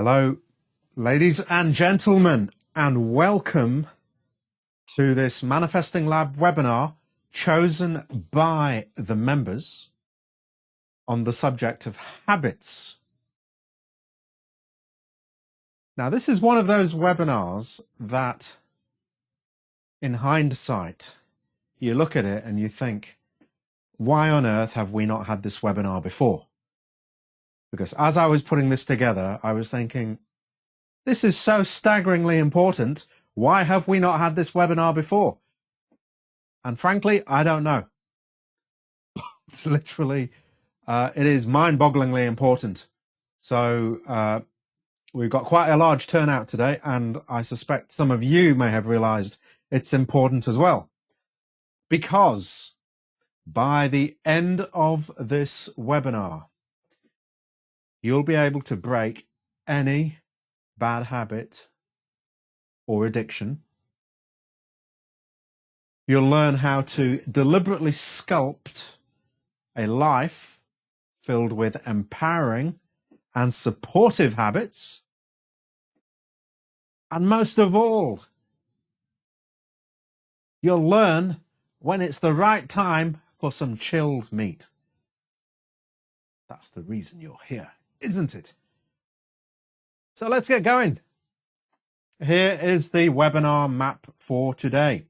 Hello, ladies and gentlemen, and welcome to this Manifesting Lab webinar chosen by the members on the subject of habits. Now, this is one of those webinars that, in hindsight, you look at it and you think, why on earth have we not had this webinar before? Because as I was putting this together, I was thinking, this is so staggeringly important. Why have we not had this webinar before? And frankly, I don't know. It's literally, it is mind-bogglingly important. So we've got quite a large turnout today, and I suspect some of you may have realized it's important as well. Because by the end of this webinar, you'll be able to break any bad habit or addiction. You'll learn how to deliberately sculpt a life filled with empowering and supportive habits. And most of all, you'll learn when it's the right time for some chilled meat. That's the reason you're here, isn't it? So let's get going. Here is the webinar map for today.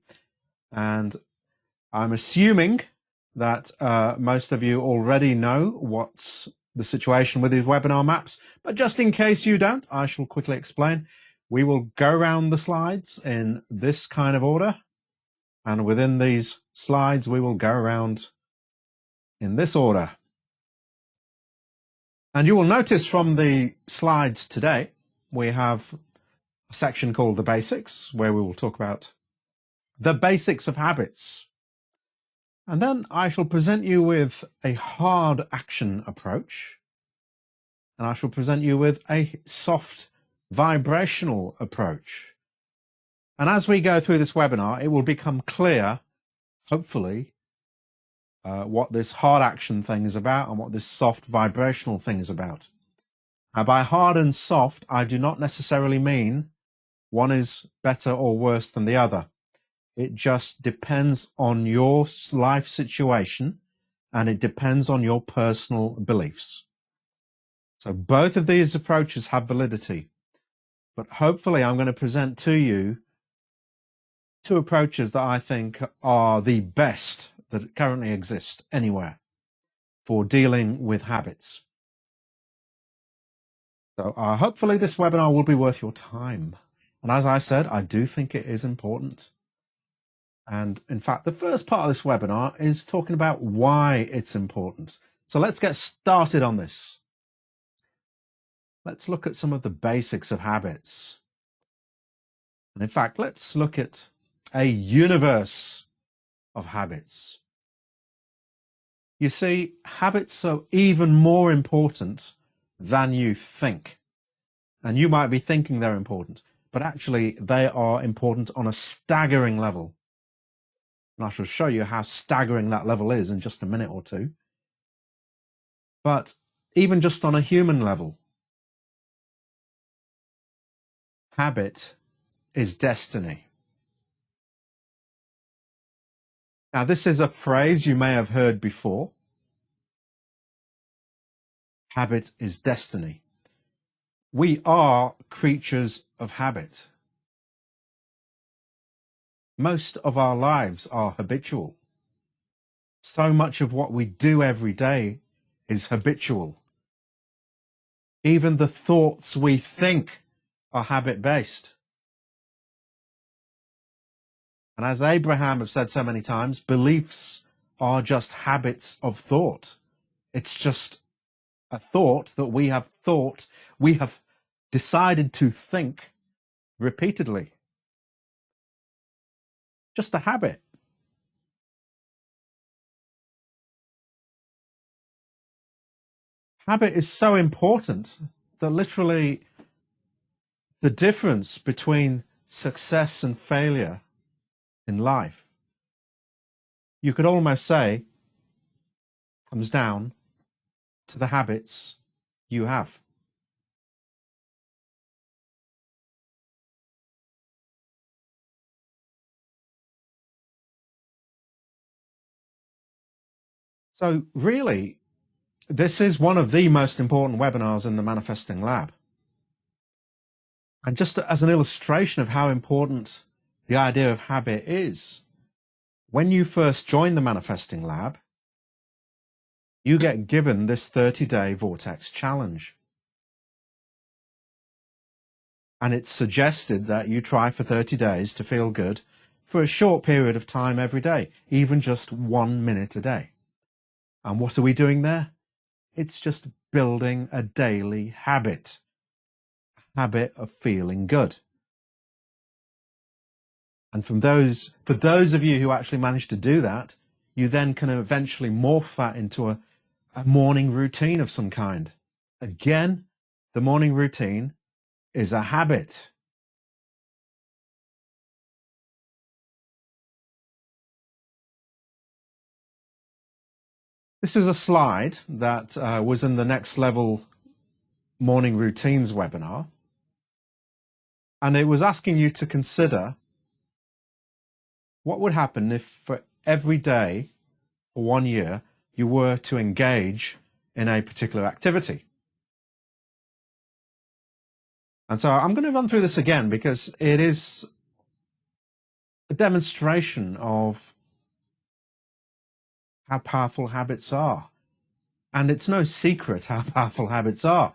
And I'm assuming that most of you already know what's the situation with these webinar maps, but just in case you don't, I shall quickly explain. We will go around the slides in this kind of order, and within these slides we will go around in this order. And you will notice from the slides today we have a section called the basics, where we will talk about the basics of habits. And then I shall present you with a hard action approach, and I shall present you with a soft vibrational approach. And as we go through this webinar, it will become clear, hopefully, what this hard action thing is about and what this soft vibrational thing is about. Now, by hard and soft, I do not necessarily mean one is better or worse than the other. It just depends on your life situation, and it depends on your personal beliefs. So both of these approaches have validity, but hopefully I'm going to present to you two approaches that I think are the best that currently exist anywhere for dealing with habits. So hopefully this webinar will be worth your time. And as I said, I do think it is important. And in fact, the first part of this webinar is talking about why it's important. So let's get started on this. Let's look at some of the basics of habits. And in fact, let's look at a universe of habits. You see, habits are even more important than you think. And you might be thinking they're important, but actually they are important on a staggering level. And I shall show you how staggering that level is in just a minute or two. But even just on a human level, habit is destiny. Now, this is a phrase you may have heard before. Habit is destiny. We are creatures of habit. Most of our lives are habitual. So much of what we do every day is habitual. Even the thoughts we think are habit-based. And as Abraham has said so many times, beliefs are just habits of thought. It's just a thought that we have decided to think repeatedly. Just a habit. Habit is so important that literally the difference between success and failure in life, you could almost say, comes down to the habits you have. So really, this is one of the most important webinars in the Manifesting Lab. And just as an illustration of how important the idea of habit is, when you first join the Manifesting Lab, you get given this 30-day Vortex challenge. And it's suggested that you try for 30 days to feel good for a short period of time every day, even just 1 minute a day. And what are we doing there? It's just building a daily habit of feeling good. And for those of you who actually manage to do that, you then can eventually morph that into a morning routine of some kind. Again, the morning routine is a habit. This is a slide that was in the Next Level Morning Routines webinar. And it was asking you to consider what would happen if for every day for 1 year you were to engage in a particular activity. And so I'm going to run through this again because it is a demonstration of how powerful habits are. And it's no secret how powerful habits are.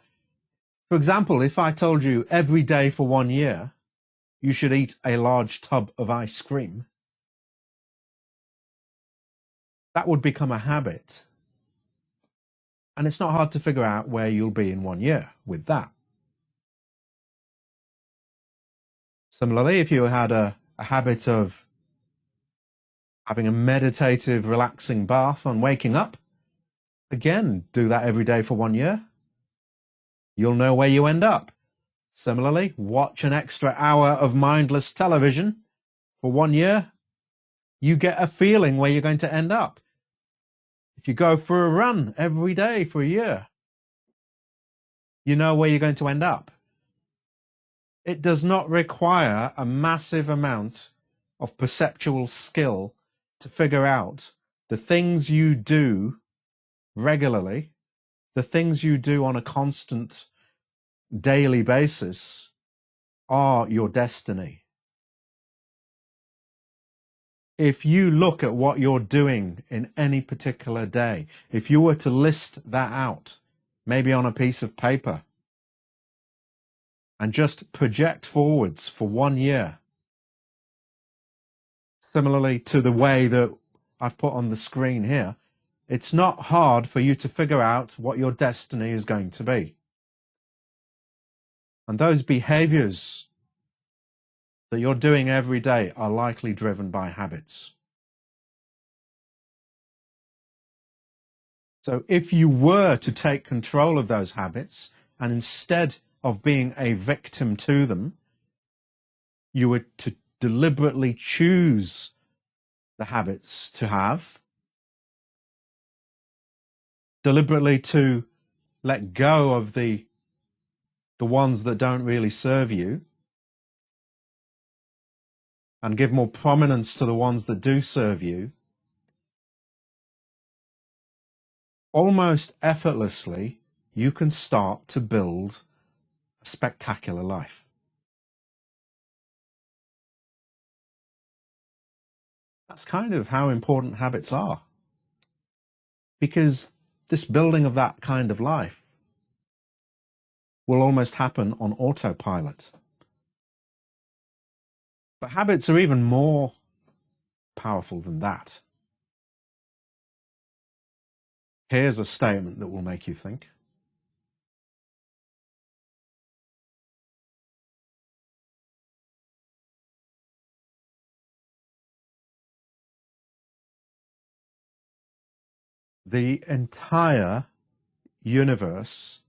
For example, if I told you every day for 1 year, you should eat a large tub of ice cream, that would become a habit. And it's not hard to figure out where you'll be in 1 year with that. Similarly, if you had a habit of having a meditative, relaxing bath on waking up, again, do that every day for 1 year. You'll know where you end up. Similarly, watch an extra hour of mindless television for 1 year. You get a feeling where you're going to end up. If you go for a run every day for a year, you know where you're going to end up. It does not require a massive amount of perceptual skill to figure out the things you do regularly, the things you do on a constant daily basis are your destiny. If you look at what you're doing in any particular day, if you were to list that out, maybe on a piece of paper, and just project forwards for 1 year, similarly to the way that I've put on the screen here, it's not hard for you to figure out what your destiny is going to be. And those behaviors that you're doing every day are likely driven by habits. So if you were to take control of those habits, and instead of being a victim to them, you were to deliberately choose the habits to have, deliberately to let go of the ones that don't really serve you, and give more prominence to the ones that do serve you, almost effortlessly, you can start to build a spectacular life. That's kind of how important habits are. Because this building of that kind of life will almost happen on autopilot. But habits are even more powerful than that. Here's a statement that will make you think. The entire universe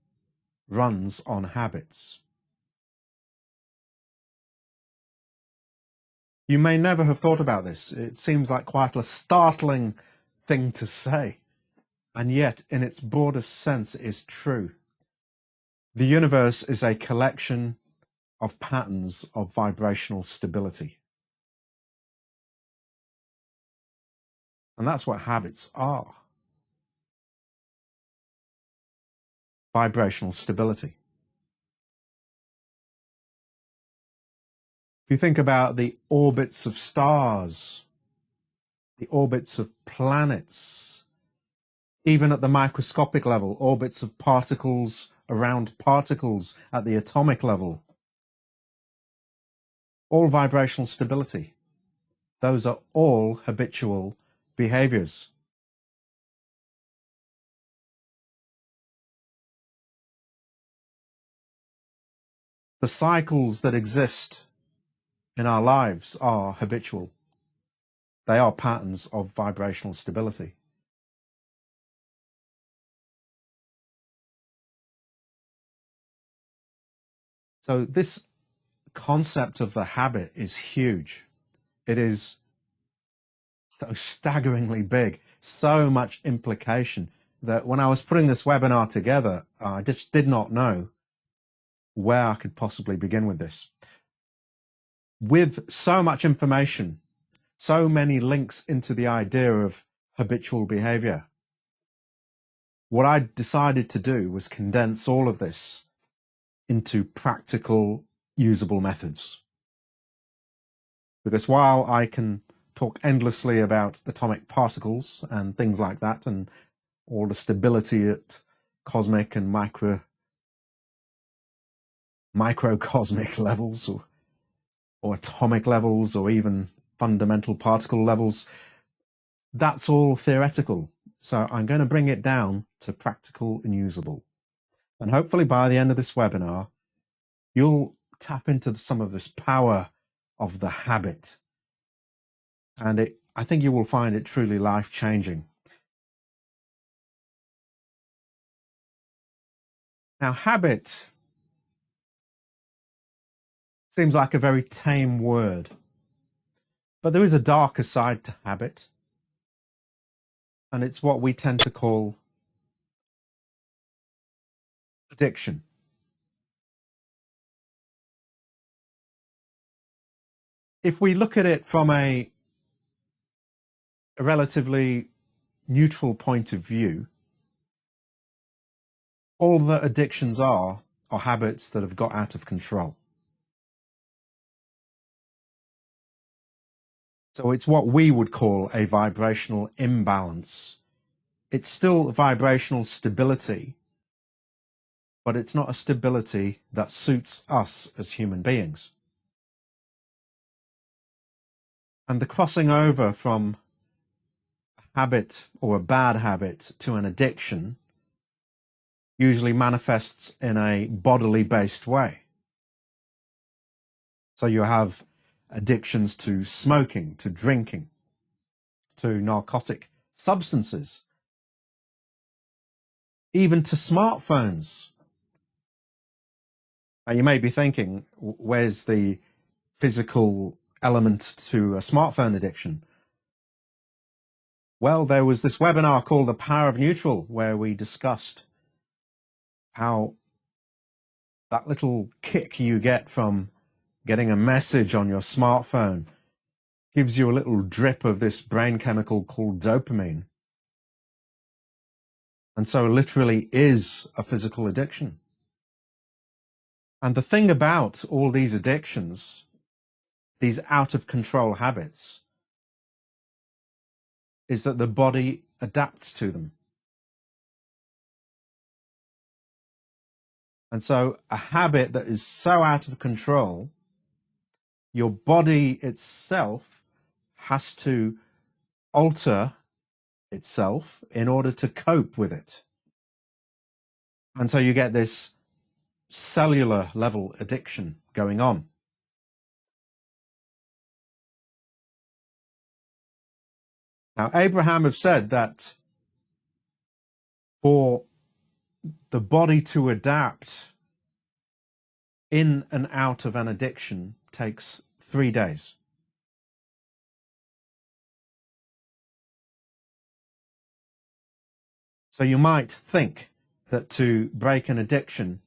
runs on habits. You may never have thought about this. It seems like quite a startling thing to say, and yet in its broadest sense it is true. The universe is a collection of patterns of vibrational stability. And that's what habits are. vibrational stability. If you think about the orbits of stars, the orbits of planets, even at the microscopic level, orbits of particles around particles at the atomic level, all vibrational stability. Those are all habitual behaviors. The cycles that exist in our lives are habitual. They are patterns of vibrational stability. So this concept of the habit is huge. It is so staggeringly big, so much implication that when I was putting this webinar together, I just did not know where I could possibly begin with this. With so much information, so many links into the idea of habitual behavior, what I decided to do was condense all of this into practical, usable methods. Because while I can talk endlessly about atomic particles and things like that, and all the stability at cosmic and microcosmic levels, or atomic levels, or even fundamental particle levels, that's all theoretical. So I'm going to bring it down to practical and usable. And hopefully by the end of this webinar, you'll tap into some of this power of the habit. And I think you will find it truly life-changing. Now, habit seems like a very tame word, but there is a darker side to habit, and it's what we tend to call addiction. If we look at it from a relatively neutral point of view, all that addictions are habits that have got out of control. So it's what we would call a vibrational imbalance. It's still vibrational stability, but it's not a stability that suits us as human beings. And the crossing over from a habit or a bad habit to an addiction usually manifests in a bodily based way. So you have addictions to smoking, to drinking, to narcotic substances, even to smartphones. Now you may be thinking, where's the physical element to a smartphone addiction? Well, there was this webinar called The Power of Neutral, where we discussed how that little kick you get from getting a message on your smartphone gives you a little drip of this brain chemical called dopamine. And so literally is a physical addiction. And the thing about all these addictions, these out of control habits, is that the body adapts to them. And so a habit that is so out of control, your body itself has to alter itself in order to cope with it. And so you get this cellular level addiction going on. Now, Abraham have said that for the body to adapt in and out of an addiction takes 3 days. So you might think that to break an addiction,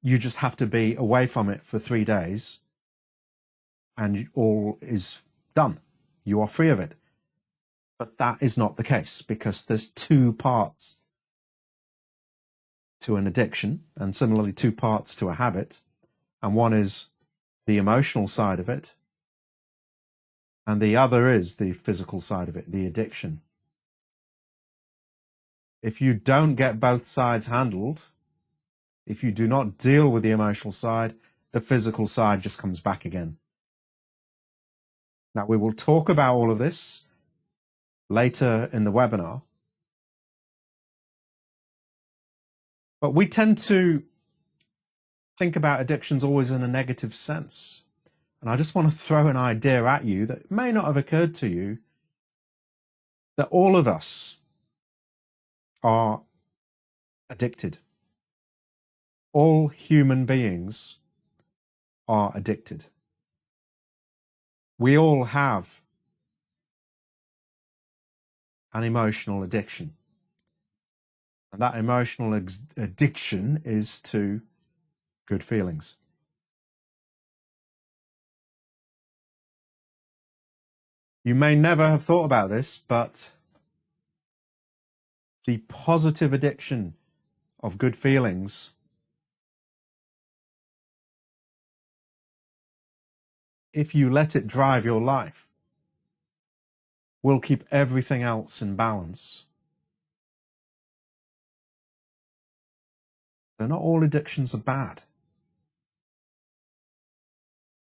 you just have to be away from it for 3 days and all is done. You are free of it. But that is not the case, because there's two parts to an addiction, and similarly 2 parts to a habit, and one is the emotional side of it, and the other is the physical side of it, the addiction. If you don't get both sides handled, if you do not deal with the emotional side, the physical side just comes back again. Now, we will talk about all of this later in the webinar, but we tend to think about addictions always in a negative sense. And I just want to throw an idea at you that may not have occurred to you, that all of us are addicted. All human beings are addicted. We all have an emotional addiction. And that emotional addiction is to good feelings. You may never have thought about this, but the positive addiction of good feelings, if you let it drive your life, will keep everything else in balance. So not all addictions are bad.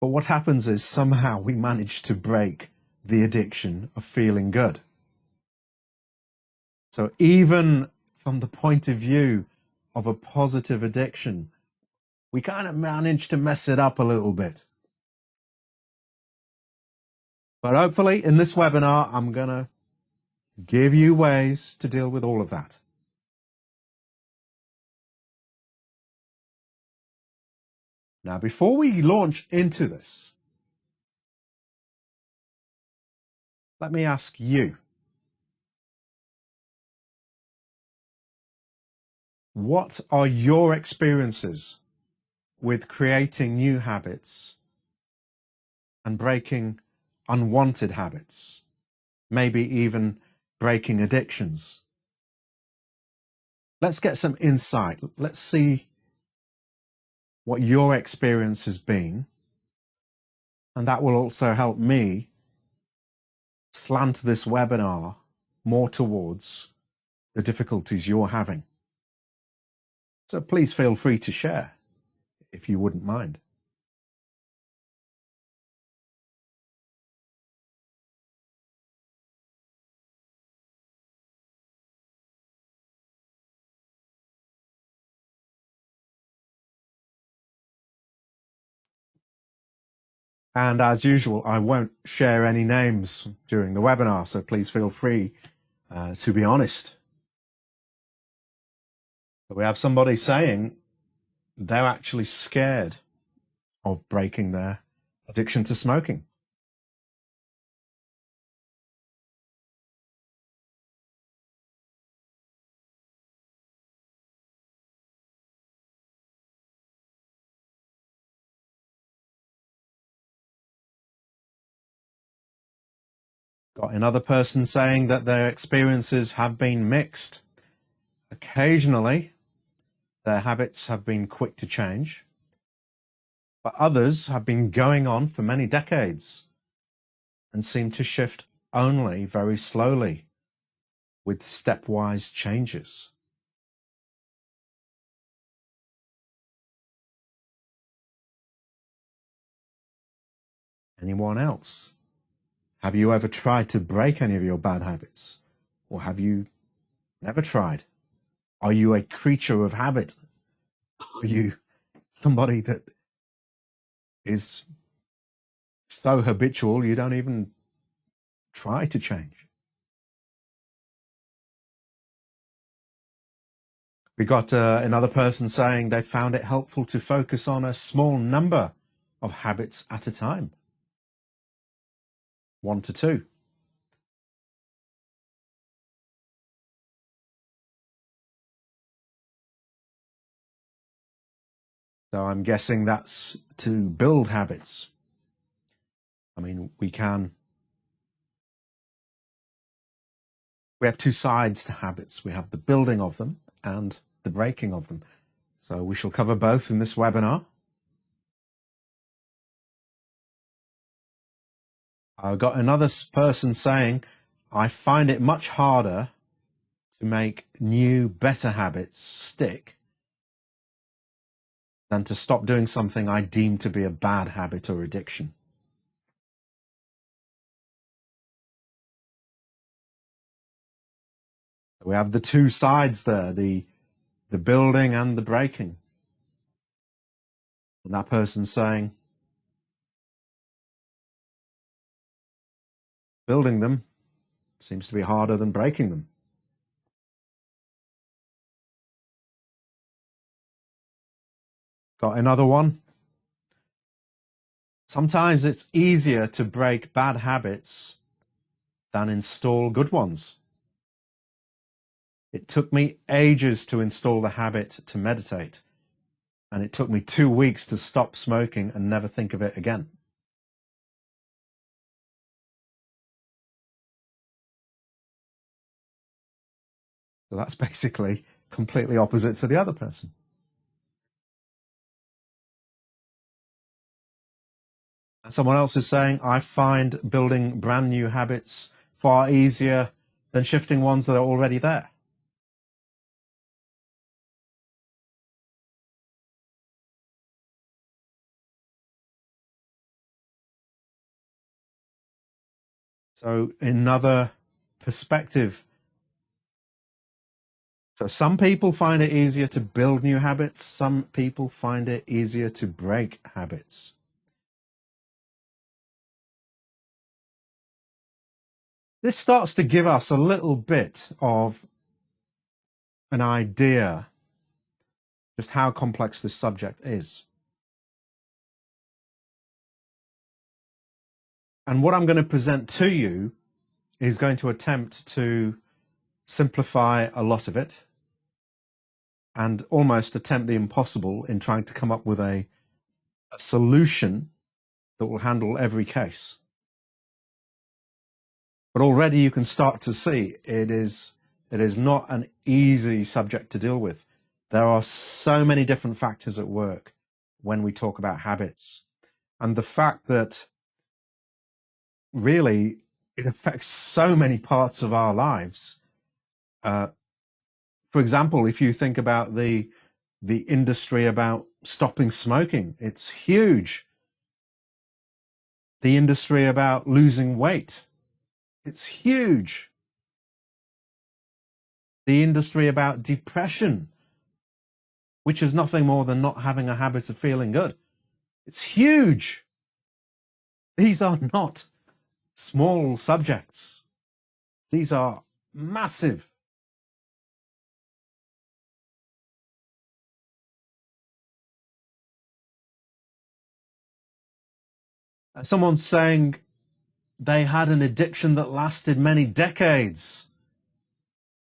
But what happens is somehow we manage to break the addiction of feeling good. So even from the point of view of a positive addiction, we kind of manage to mess it up a little bit. But hopefully in this webinar, I'm going to give you ways to deal with all of that. Now, before we launch into this, let me ask you, what are your experiences with creating new habits and breaking unwanted habits, maybe even breaking addictions? Let's get some insight. Let's see what your experience has been, and that will also help me slant this webinar more towards the difficulties you're having. So please feel free to share if you wouldn't mind. And as usual, I won't share any names during the webinar, so please feel free to be honest. But we have somebody saying they're actually scared of breaking their addiction to smoking. Got another person saying that their experiences have been mixed. Occasionally, their habits have been quick to change, but others have been going on for many decades and seem to shift only very slowly with stepwise changes. Anyone else? Have you ever tried to break any of your bad habits? Or have you never tried? Are you a creature of habit? Are you somebody that is so habitual you don't even try to change? We got another person saying they found it helpful to focus on a small number of habits at a time. 1 to 2. So I'm guessing that's to build habits. I mean, we have 2 sides to habits. We have the building of them and the breaking of them. So we shall cover both in this webinar. I've got another person saying, I find it much harder to make new, better habits stick than to stop doing something I deem to be a bad habit or addiction. We have the two sides there, the building and the breaking. And that person's saying, building them seems to be harder than breaking them. Got another one. Sometimes it's easier to break bad habits than install good ones. It took me ages to install the habit to meditate, and it took me 2 weeks to stop smoking and never think of it again. So that's basically completely opposite to the other person. And someone else is saying, I find building brand new habits far easier than shifting ones that are already there. So another perspective. So some people find it easier to build new habits. Some people find it easier to break habits. This starts to give us a little bit of an idea just how complex this subject is. And what I'm going to present to you is going to attempt to simplify a lot of it and almost attempt the impossible in trying to come up with a solution that will handle every case. But already you can start to see it is not an easy subject to deal with. There are so many different factors at work when we talk about habits. And the fact that really it affects so many parts of our lives. For example, if you think about the industry about stopping smoking, it's huge. The industry about losing weight, it's huge. The industry about depression, which is nothing more than not having a habit of feeling good, it's huge. These are not small subjects. These are massive. Someone's saying they had an addiction that lasted many decades,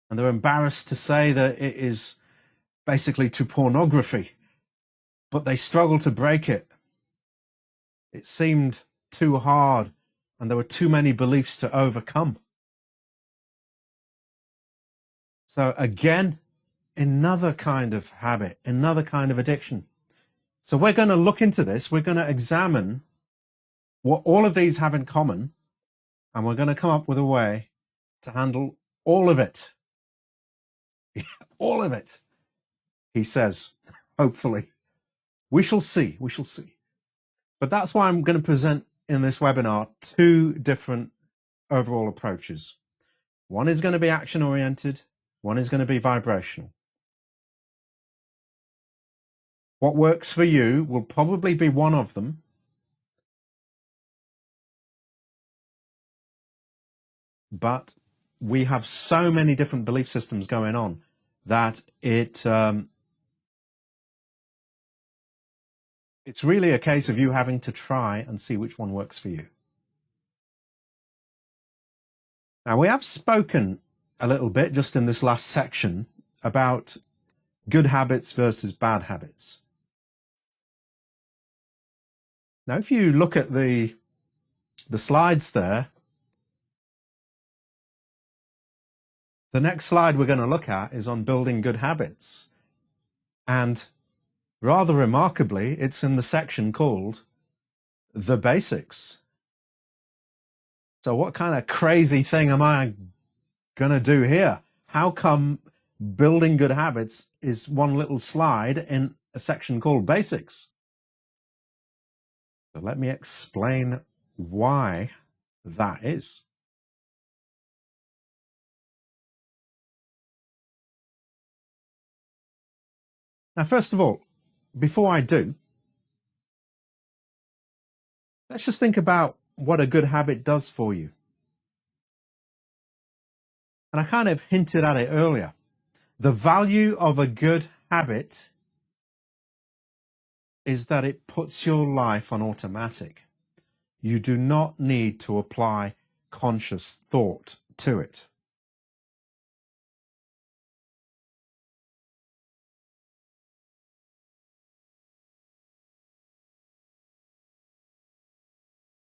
and they're embarrassed to say that it is basically to pornography, but they struggle to break it. It seemed too hard, and there were too many beliefs to overcome. So again, another kind of habit, another kind of addiction. So we're going to look into this. We're going to examine what all of these have in common, and we're going to come up with a way to handle all of it. All of it, he says, hopefully. We shall see, we shall see. But that's why I'm going to present in this webinar 2 different overall approaches. One is going to be action-oriented, one is going to be vibrational. What works for you will probably be one of them, but we have so many different belief systems going on that it's really a case of you having to try and see which one works for you. Now, we have spoken a little bit just in this last section about good habits versus bad habits. Now, if you look at the slides there, the next slide we're going to look at is on building good habits. And rather remarkably, it's in the section called The Basics. So what kind of crazy thing am I going to do here? How come building good habits is one little slide in a section called Basics? So let me explain why that is. Now, first of all, before I do, let's just think about what a good habit does for you. And I kind of hinted at it earlier. The value of a good habit is that it puts your life on automatic. You do not need to apply conscious thought to it.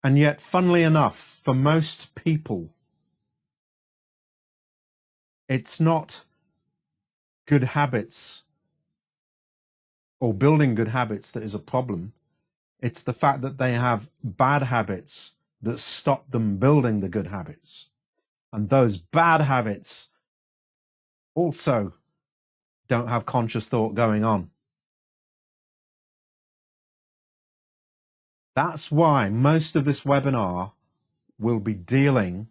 And yet, funnily enough, for most people, it's not good habits or building good habits that is a problem. It's the fact that they have bad habits that stop them building the good habits. And those bad habits also don't have conscious thought going on. That's why most of this webinar will be dealing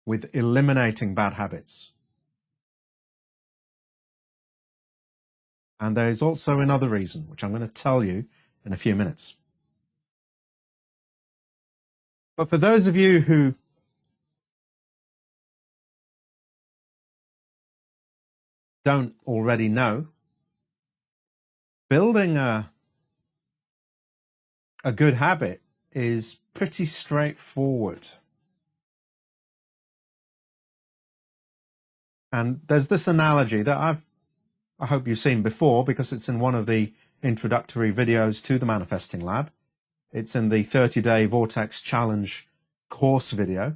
with eliminating bad habits. And there's also another reason, which I'm going to tell you in a few minutes. But for those of you who don't already know, building a good habit is pretty straightforward. And there's this analogy that I hope you've seen before, because it's in one of the introductory videos to the Manifesting Lab. It's in the 30-day Vortex Challenge course video.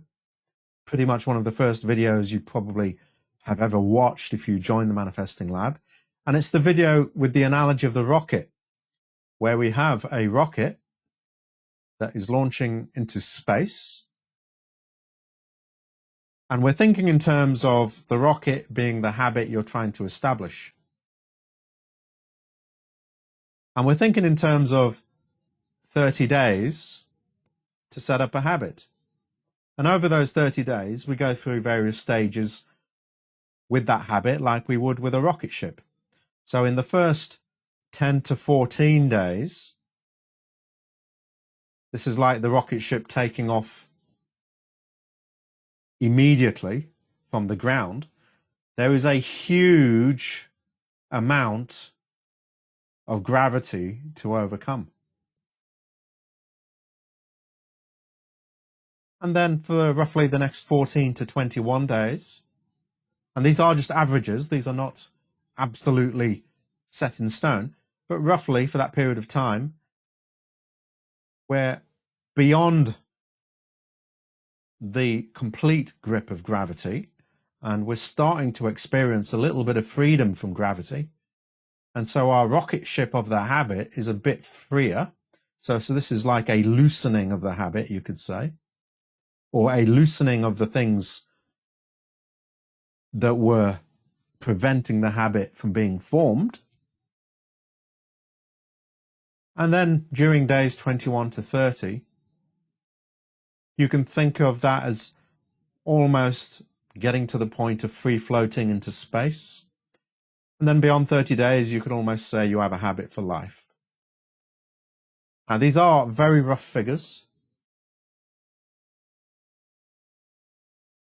Pretty much one of the first videos you probably have ever watched if you join the Manifesting Lab. And it's the video with the analogy of the rocket, where we have a rocket that is launching into space. And we're thinking in terms of the rocket being the habit you're trying to establish. And we're thinking in terms of 30 days to set up a habit. And over those 30 days, we go through various stages with that habit like we would with a rocket ship. So in the first 10 to 14 days, this is like the rocket ship taking off immediately from the ground. There is a huge amount of gravity to overcome. And then for roughly the next 14 to 21 days, and these are just averages, these are not absolutely set in stone, but roughly for that period of time, we're beyond the complete grip of gravity, and we're starting to experience a little bit of freedom from gravity. And so our rocket ship of the habit is a bit freer. So this is like a loosening of the habit, you could say, or a loosening of the things that were preventing the habit from being formed. And then during days 21 to 30, you can think of that as almost getting to the point of free floating into space. And then beyond 30 days, you could almost say you have a habit for life. Now, these are very rough figures,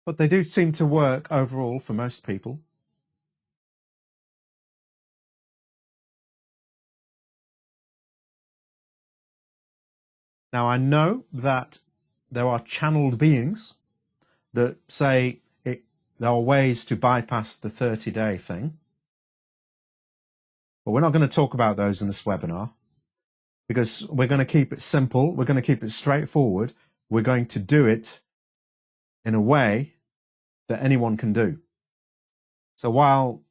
but they do seem to work overall for most people. Now, I know that there are channeled beings that say there are ways to bypass the 30-day thing. But we're not going to talk about those in this webinar, because we're going to keep it simple. We're going to keep it straightforward. We're going to do it in a way that anyone can do. So while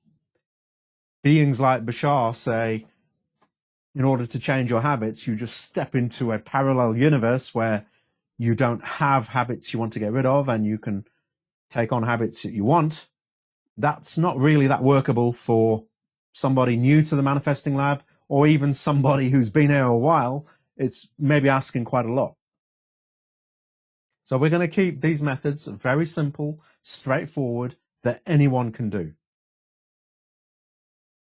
beings like Bashar say, in order to change your habits, you just step into a parallel universe where you don't have habits you want to get rid of and you can take on habits that you want. That's not really that workable for somebody new to the manifesting lab, or even somebody who's been here a while. It's maybe asking quite a lot. So we're going to keep these methods very simple, straightforward, that anyone can do.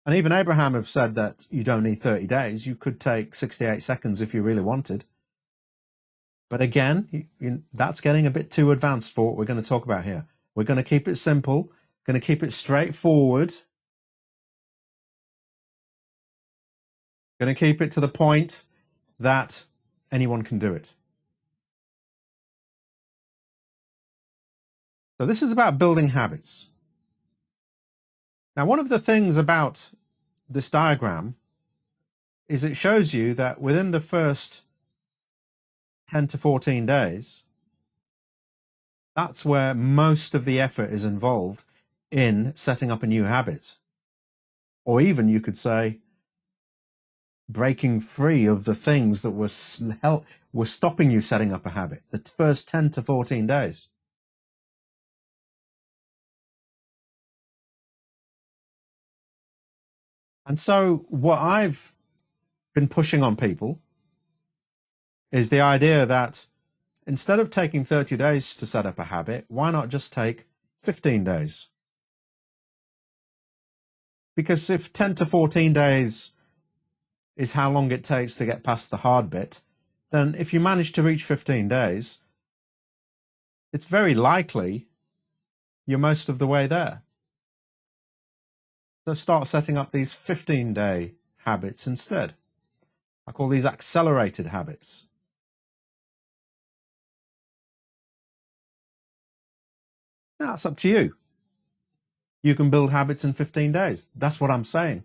And even Abraham have said that you don't need 30 days. You could take 68 seconds if you really wanted. But again, that's getting a bit too advanced for what we're going to talk about here. We're going to keep it simple, going to keep it straightforward, going to keep it to the point that anyone can do it. So this is about building habits. Now, one of the things about this diagram is it shows you that within the first 10 to 14 days, that's where most of the effort is involved in setting up a new habit. Or even you could say, breaking free of the things that were stopping you setting up a habit, the first 10 to 14 days. And so what I've been pushing on people is the idea that instead of taking 30 days to set up a habit, why not just take 15 days? Because if 10 to 14 days is how long it takes to get past the hard bit, then if you manage to reach 15 days, it's very likely you're most of the way there. So start setting up these 15-day habits instead. I call these accelerated habits. Now, it's up to you. You can build habits in 15 days. That's what I'm saying.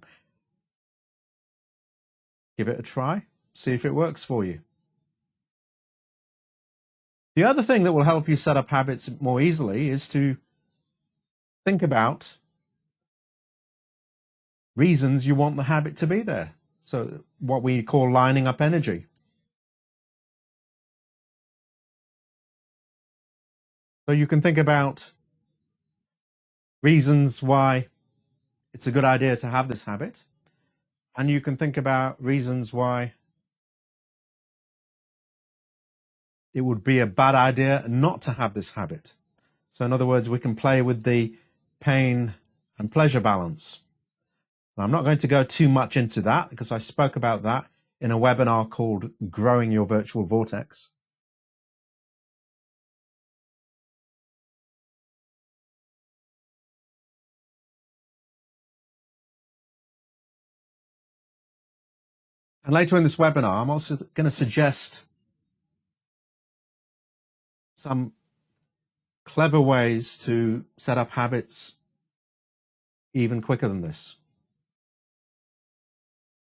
Give it a try. See if it works for you. The other thing that will help you set up habits more easily is to think about reasons you want the habit to be there. So what we call lining up energy. So you can think about reasons why it's a good idea to have this habit. And you can think about reasons why it would be a bad idea not to have this habit. So in other words, we can play with the pain and pleasure balance. Now, I'm not going to go too much into that because I spoke about that in a webinar called Growing Your Virtual Vortex. And later in this webinar, I'm also going to suggest some clever ways to set up habits even quicker than this.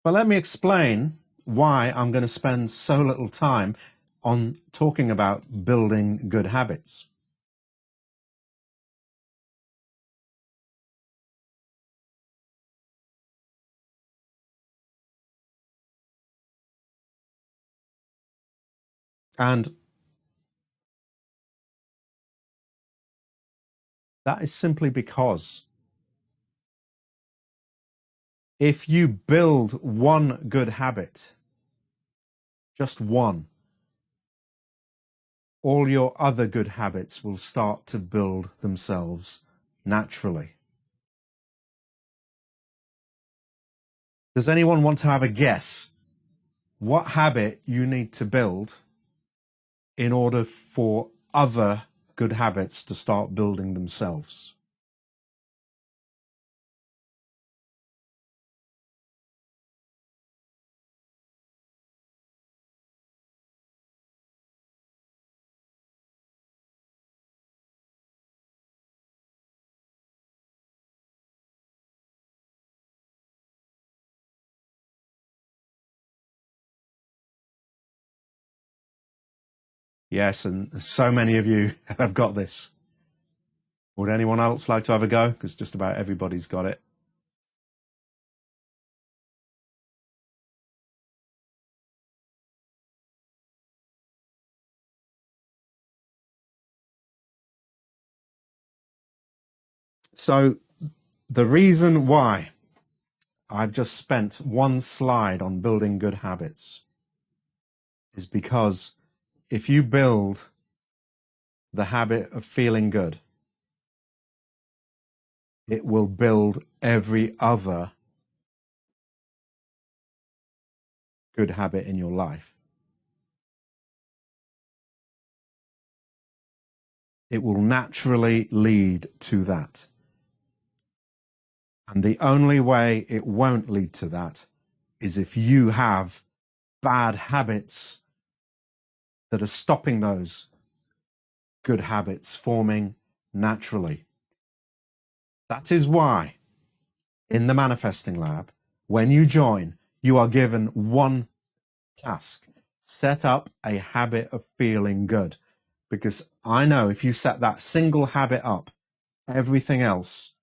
But let me explain why I'm going to spend so little time on talking about building good habits. And that is simply because if you build one good habit, just one, all your other good habits will start to build themselves naturally. Does anyone want to have a guess what habit you need to build in order for other good habits to start building themselves? Yes, and so many of you have got this. Would anyone else like to have a go? Because just about everybody's got it. So the reason why I've just spent one slide on building good habits is because if you build the habit of feeling good, it will build every other good habit in your life. It will naturally lead to that. And the only way it won't lead to that is if you have bad habits that are stopping those good habits forming naturally. That is why in the Manifesting Lab, when you join, you are given one task: set up a habit of feeling good. Because I know if you set that single habit up, everything else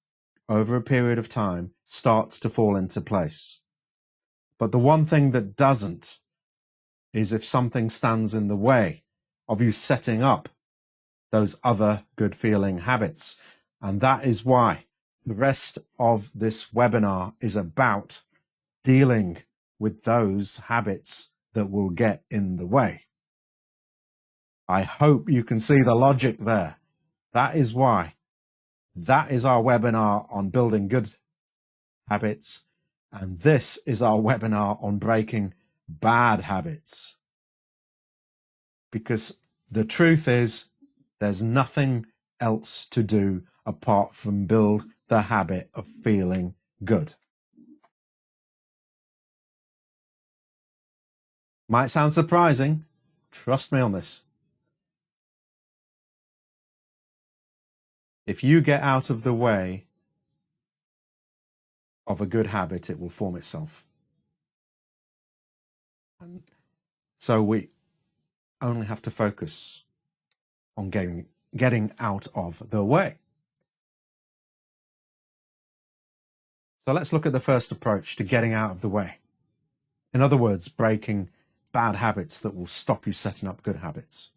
over a period of time starts to fall into place. But the one thing that doesn't is if something stands in the way of you setting up those other good feeling habits. And that is why the rest of this webinar is about dealing with those habits that will get in the way. I hope you can see the logic there. That is why. That is our webinar on building good habits. And this is our webinar on breaking bad habits. Because the truth is, there's nothing else to do apart from build the habit of feeling good. Might sound surprising. Trust me on this. If you get out of the way of a good habit, it will form itself. And so we only have to focus on getting out of the way. So let's look at the first approach to getting out of the way. In other words, breaking bad habits that will stop you setting up good habits.